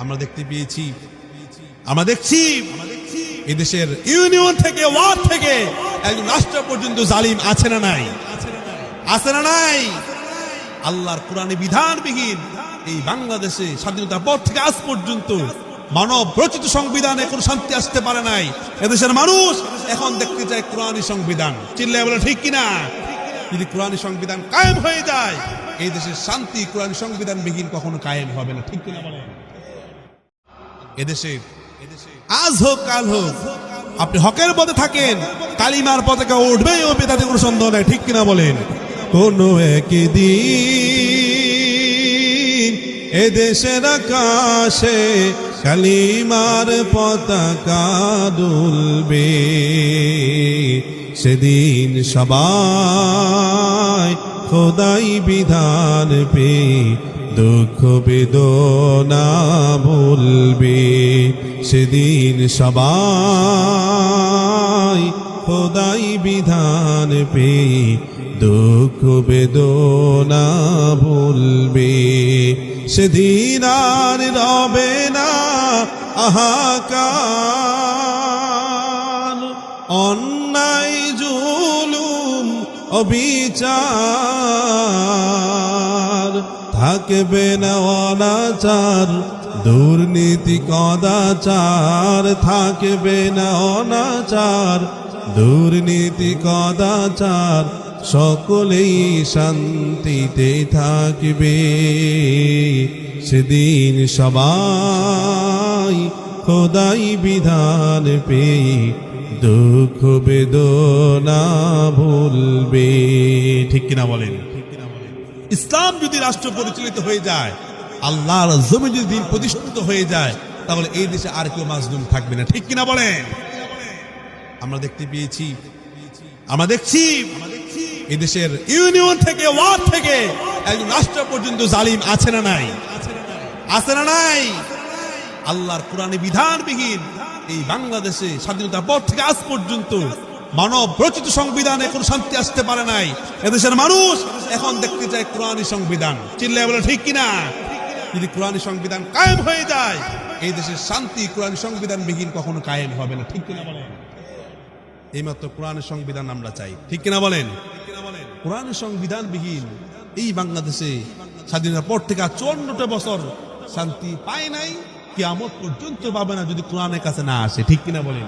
আমরা দেখছি এদেশের ইউনিয়ন থেকে ওয়ার্ড থেকে একজন রাষ্ট্র পর্যন্ত জালিম আছে না নাই? আল্লাহর কোরআনে বিধানবিহীন এই বাংলাদেশে স্বাধীনতার পর থেকে আজ পর্যন্ত মানব রচিত সংবিধানে কোনো শান্তি আসতে পারে নাই। এদেশের মানুষ এখন দেখতে চায় কোরআনী সংবিধান। চিল্লায় বলে ঠিক কিনা? যদি কোরআনী সংবিধান কায়েম হয়ে যায়, এই দেশের শান্তি কোরআনী সংবিধান বিহীন কখনো কায়েম হবে না। ঠিক কিনা বলেন? এদেশে আজ হোক কাল হোক আপনি হকের পথে থাকেন, কালিমার পতাকা উঠবেই ও তাতে কোনো সন্দেহ নেই। ঠিক কিনা বলেন? কোনো একদিন এদেশের আকাশে কালিমার পতাকা দুলবে, সেদিন সবাই খোদাই বিধান পে দুঃখ বেদনা ভুলবে, সেদিন সবাই খোদাই বিধান পে দুঃখ বেদনা ভুলবে, সেদিন আর রবে না হাহাকার, অন্যায় জুলুম অবিচার, থাকবে না অনাচার দুর্নীতি কদাচার, থাকবে না অনাচার দুর্নীতি কদাচার, সকলেই শান্তিতে থাকবে, সেদিন সবাই খোদাই বিধান পে দুঃখ বেদনা ভুলবে। ঠিক কিনা বলেন? ইসলাম যদি রাষ্ট্র পরিচালিত হয়ে যায়, আল্লাহর জমি যদি দিন প্রতিষ্ঠিত হয়ে যায়, তাহলে এই দেশে আর কেউ মাজলুম থাকবে না। ঠিক কিনা বলেন? আমরা দেখছি এদেশের ইউনিয়ন থেকে ওয়ার্ড থেকে একজন রাষ্ট্র পর্যন্ত জালিম আছে না নাই? আল্লাহর কোরআনে বিধানবিহীন এই বাংলাদেশে স্বাধীনতার পর থেকে আজ পর্যন্ত মানব রচিত সংবিধানে কোনো শান্তি আসতে পারে নাই। এদেশের মানুষ এখন দেখতে চায় কোরআনী সংবিধান। চিল্লায় বলে ঠিক কিনা? যদি কোরআনী সংবিধান কায়েম হয়ে যায়, এই দেশের শান্তি কোরআনী সংবিধান বিহীন কখনো কায়েম হবে না। ঠিক কিনা বলেন? এইমাত্র কোরআনের সংবিধান আমরা চাই। ঠিক কিনা বলেন? কোরআনের সংবিধান বিহীন এই বাংলাদেশে স্বাধীনতার পর থেকে 54টা বছর শান্তি পায় নাই, কিয়ামত পর্যন্ত পাবে না যদি কোরআনের কাছে না আসে। ঠিক কিনা বলেন?